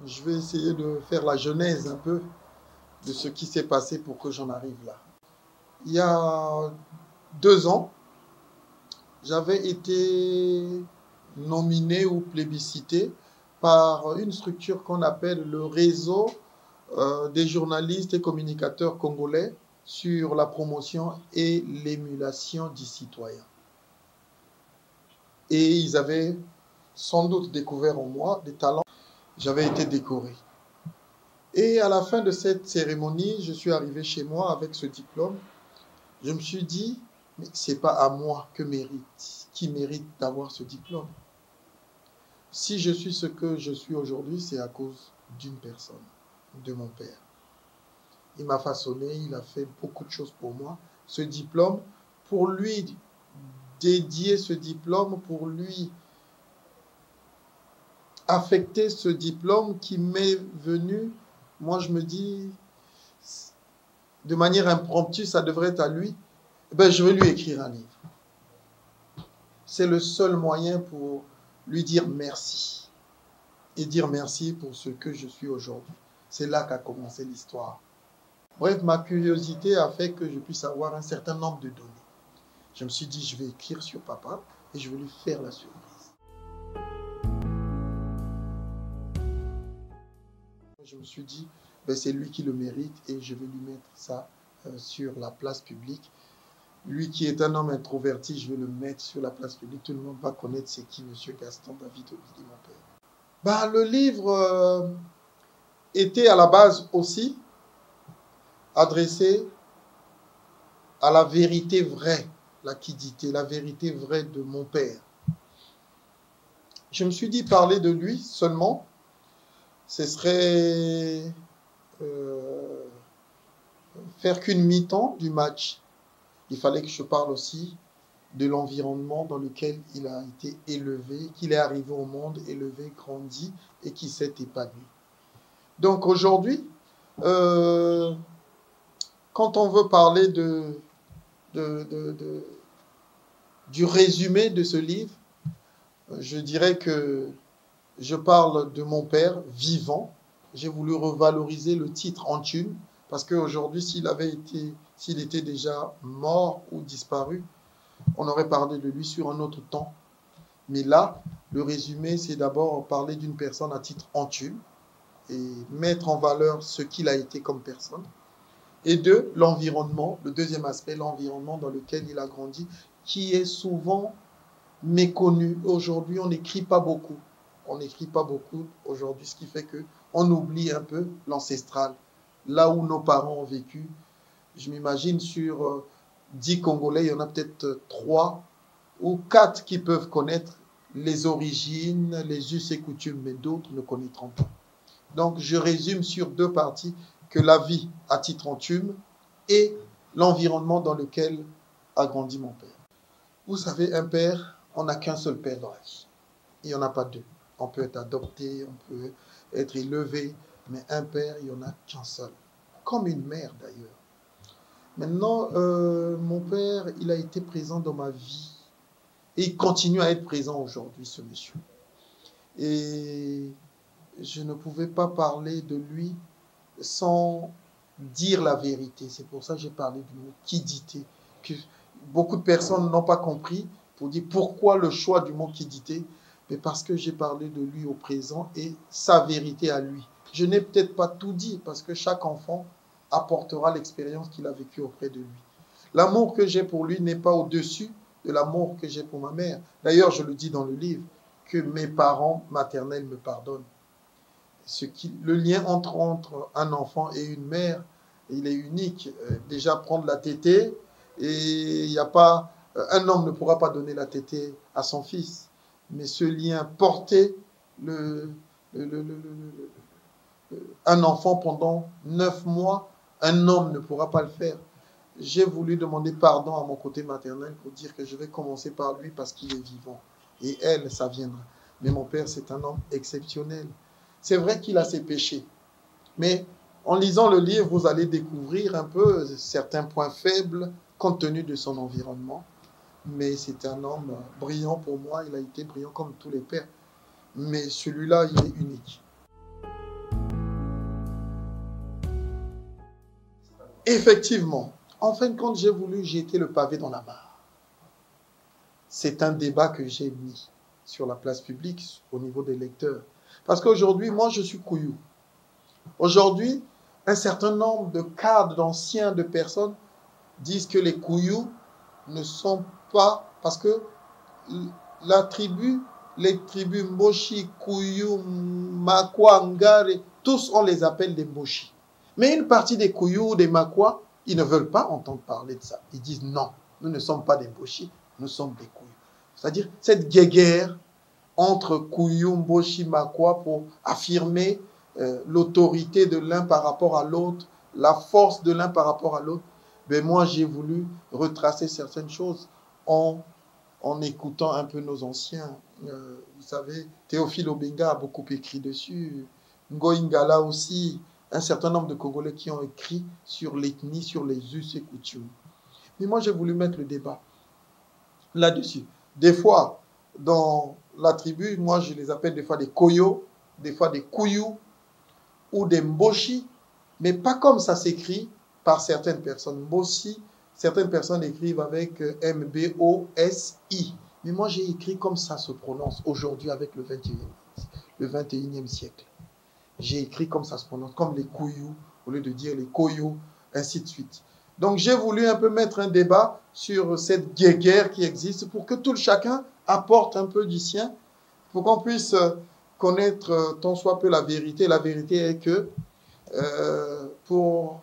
Je vais essayer de faire la genèse un peu de ce qui s'est passé pour que j'en arrive là. Il y a 2 ans, j'avais été nominé ou plébiscité par une structure qu'on appelle le réseau des journalistes et communicateurs congolais sur la promotion et l'émulation du citoyen. Et ils avaient sans doute découvert en moi des talents. J'avais été décoré. Et à la fin de cette cérémonie, je suis arrivé chez moi avec ce diplôme. Je me suis dit, mais ce n'est pas à moi qui mérite d'avoir ce diplôme. Si je suis ce que je suis aujourd'hui, c'est à cause d'une personne, de mon père. Il m'a façonné, il a fait beaucoup de choses pour moi. Ce diplôme, pour lui dédier ce diplôme, pour lui affecter ce diplôme qui m'est venu, moi je me dis, de manière impromptue, ça devrait être à lui, je vais lui écrire un livre. C'est le seul moyen pour lui dire merci. Et dire merci pour ce que je suis aujourd'hui. C'est là qu'a commencé l'histoire. Bref, ma curiosité a fait que je puisse avoir un certain nombre de données. Je me suis dit, je vais écrire sur papa et je vais lui faire la surprise. Je me suis dit, c'est lui qui le mérite et je vais lui mettre ça sur la place publique. Lui qui est un homme introverti, je vais le mettre sur la place publique. Tout le monde va connaître c'est qui M. Gaston David Obidi, mon père. Le livre était à la base aussi adressé à la vérité vraie, la quiddité, la vérité vraie de mon père. Je me suis dit, parler de lui seulement, ce serait faire qu'une mi-temps du match. Il fallait que je parle aussi de l'environnement dans lequel il a été élevé, qu'il est arrivé au monde, élevé, grandi et qui s'est épanoui. Donc aujourd'hui, quand on veut parler du résumé de ce livre, je dirais que je parle de mon père vivant. J'ai voulu revaloriser le titre Antune, parce qu'aujourd'hui, s'il était déjà mort ou disparu, on aurait parlé de lui sur un autre temps. Mais là, le résumé, c'est d'abord parler d'une personne à titre Antune et mettre en valeur ce qu'il a été comme personne. Et de l'environnement, le deuxième aspect, l'environnement dans lequel il a grandi, qui est souvent méconnu. Aujourd'hui, on n'écrit pas beaucoup. On n'écrit pas beaucoup aujourd'hui, ce qui fait qu'on oublie un peu l'ancestral. Là où nos parents ont vécu, je m'imagine sur 10 Congolais, il y en a peut-être 3 ou 4 qui peuvent connaître les origines, les us et coutumes, mais d'autres ne connaîtront pas. Donc, je résume sur 2 parties que la vie à titre Antune et l'environnement dans lequel a grandi mon père. Vous savez, un père, on n'a qu'un seul père dans la vie. Il n'y en a pas 2. On peut être adopté, on peut être élevé, mais un père, il n'y en a qu'un seul. Comme une mère d'ailleurs. Maintenant, mon père, il a été présent dans ma vie. Et il continue à être présent aujourd'hui, ce monsieur. Et je ne pouvais pas parler de lui sans dire la vérité. C'est pour ça que j'ai parlé du mot quiddité, que beaucoup de personnes n'ont pas compris, pour dire pourquoi le choix du mot quiddité, mais parce que j'ai parlé de lui au présent et sa vérité à lui. Je n'ai peut-être pas tout dit, parce que chaque enfant apportera l'expérience qu'il a vécue auprès de lui. L'amour que j'ai pour lui n'est pas au-dessus de l'amour que j'ai pour ma mère. D'ailleurs, je le dis dans le livre, que mes parents maternels me pardonnent. Le lien entre un enfant et une mère, il est unique. Déjà, prendre la tétée, et il n'y a pas... Un homme ne pourra pas donner la tétée à son fils. Mais ce lien, porter un enfant pendant 9 mois, un homme ne pourra pas le faire. J'ai voulu demander pardon à mon côté maternel pour dire que je vais commencer par lui parce qu'il est vivant. Et elle, ça viendra. Mais mon père, c'est un homme exceptionnel. C'est vrai qu'il a ses péchés. Mais en lisant le livre, vous allez découvrir un peu certains points faibles compte tenu de son environnement. Mais c'est un homme brillant pour moi. Il a été brillant comme tous les pères. Mais celui-là, il est unique. Effectivement, en fin de compte, j'ai voulu jeter le pavé dans la mare. C'est un débat que j'ai mis sur la place publique au niveau des lecteurs. Parce qu'aujourd'hui, moi, je suis couillou. Aujourd'hui, un certain nombre de cadres, d'anciens, de personnes disent que les couillous ne sont pas... Parce que la tribu, les tribus Mboshi, Kouyou, Makwa, Ngare, tous on les appelle des Mboshi. Mais une partie des Kouyou, des Makwa, ils ne veulent pas entendre parler de ça. Ils disent non, nous ne sommes pas des Mboshi, nous sommes des Kouyou. C'est-à-dire cette guéguerre entre Kouyou, Mboshi, Makwa pour affirmer l'autorité de l'un par rapport à l'autre, la force de l'un par rapport à l'autre. Mais moi, j'ai voulu retracer certaines choses en écoutant un peu nos anciens. Vous savez, Théophile Obenga a beaucoup écrit dessus, Ngoïngala aussi, un certain nombre de Congolais qui ont écrit sur l'ethnie, sur les us et coutumes. Mais moi, j'ai voulu mettre le débat là-dessus. Des fois, dans la tribu, moi, je les appelle des fois des Koyo, des fois des Kouyou ou des Mboshi, mais pas comme ça s'écrit par certaines personnes. Mboshi, certaines personnes écrivent avec M-B-O-S-I. Mais moi, j'ai écrit comme ça se prononce aujourd'hui avec le 21e siècle. J'ai écrit comme ça se prononce, comme les Kouyou, au lieu de dire les Koyo, ainsi de suite. Donc, j'ai voulu un peu mettre un débat sur cette guerre qui existe pour que tout chacun apporte un peu du sien, pour qu'on puisse connaître tant soit peu la vérité. La vérité est que pour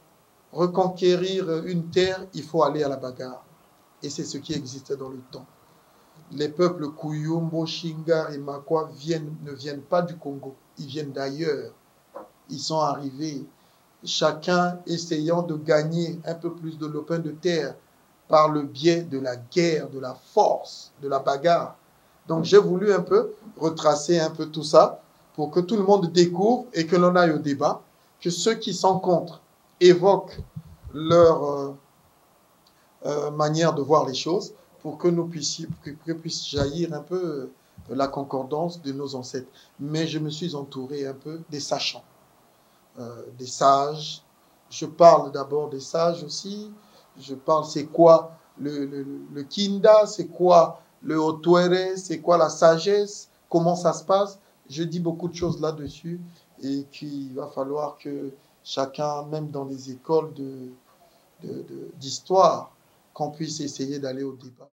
reconquérir une terre, il faut aller à la bagarre. Et c'est ce qui existait dans le temps. Les peuples Kouyou, Mboshi, Ngare et Makwa ne viennent pas du Congo, ils viennent d'ailleurs. Ils sont arrivés, chacun essayant de gagner un peu plus de lopin de terre par le biais de la guerre, de la force, de la bagarre. Donc j'ai voulu un peu retracer un peu tout ça pour que tout le monde découvre et que l'on aille au débat, que ceux qui sont contre évoquent leur manière de voir les choses pour que nous puissions, que puisse jaillir un peu la concordance de nos ancêtres. Mais je me suis entouré un peu des sachants, des sages. Je parle d'abord des sages aussi. Je parle, c'est quoi le Kinda, c'est quoi le Otwere, c'est quoi la sagesse, comment ça se passe. Je dis beaucoup de choses là-dessus et qu'il va falloir que chacun, même dans les écoles d'histoire, qu'on puisse essayer d'aller au débat.